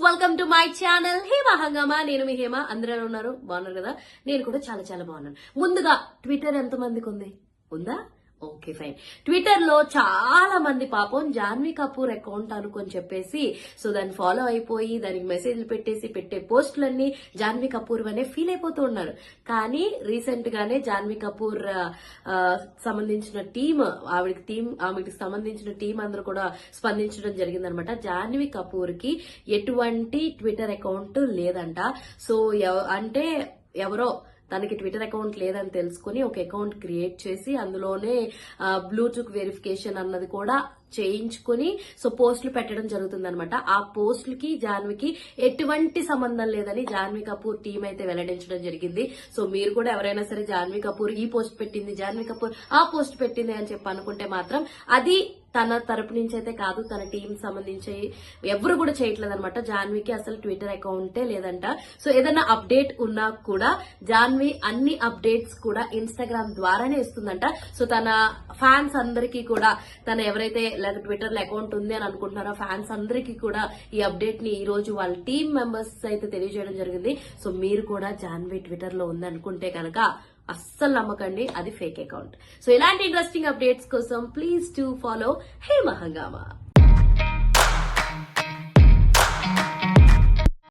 Welcome to my channel Hema హంగామా. నేను మీ హేమ. అందరూ ఎలా ఉన్నారు? బాగున్నారు కదా? నేను కూడా చాలా చాలా బాగున్నాను. ముందుగా ట్విట్టర్ ఎంత మందికి ఉందా? Okay fine. ట్విట్టర్ లో చాలా మంది పాపం జాన్వీ కపూర్ అకౌంట్ అనుకొని చెప్పేసి దాన్ని ఫాలో అయిపోయి దానికి మెసేజ్లు పెట్టే పోస్టులన్నీ జాన్వీ కపూర్ అనే ఫీల్ అయిపోతూ ఉన్నారు. కానీ రీసెంట్ గానే జాన్వీ కపూర్ సంబంధించిన ఆమెకి సంబంధించిన టీం అందరూ కూడా స్పందించడం జరిగిందనమాట. జాన్వీ కపూర్ కి ఎటువంటి ట్విట్టర్ అకౌంట్ లేదంట. అంటే ఎవరో తనకి ట్విట్టర్ అకౌంట్ లేదని తెలుసుకుని ఒక అకౌంట్ క్రియేట్ చేసి అందులోనే బ్లూటూత్ వెరిఫికేషన్ అన్నది కూడా చేయించుకుని పోస్టులు పెట్టడం జరుగుతుంది అనమాట. ఆ పోస్టులకి జాన్వీకి ఎటువంటి సంబంధం లేదని జాన్వీ కపూర్ టీం అయితే వెల్లడించడం జరిగింది. మీరు కూడా ఎవరైనా సరే జాన్వీ కపూర్ ఈ పోస్ట్ పెట్టింది, జాన్వీ కపూర్ ఆ పోస్ట్ పెట్టింది అని చెప్పి అనుకుంటే మాత్రం అది తన తరపు నుంచి అయితే కాదు, తన టీం సంబంధించి ఎవరు కూడా చేయట్లేదు అనమాట. జాన్వీకి అసలు ట్విట్టర్ అకౌంటే లేదంట. ఏదైనా అప్డేట్ ఉన్నా కూడా జాన్వీ అన్ని అప్డేట్స్ కూడా ఇన్స్టాగ్రామ్ ద్వారానే ఇస్తుందంట. తన ఫ్యాన్స్ అందరికీ కూడా తన ఎవరైతే ట్విట్టర్ లో అకౌంట్ ఉంది అని అనుకుంటున్నారో ఫ్యాన్స్ అందరికీ కూడా ఈ అప్డేట్ ని ఈ రోజు వాళ్ళ టీం మెంబర్స్ అయితే తెలియజేయడం జరిగింది. మీరు కూడా జాన్వీ ట్విట్టర్ లో ఉంది అనుకుంటే కనుక అస్సలు నమ్మకండి, అది ఫేక్ అకౌంట్. ఇలాంటి ఇంట్రెస్టింగ్ అప్డేట్స్ కోసం ప్లీజ్ టు ఫాలో హేమ హంగామా.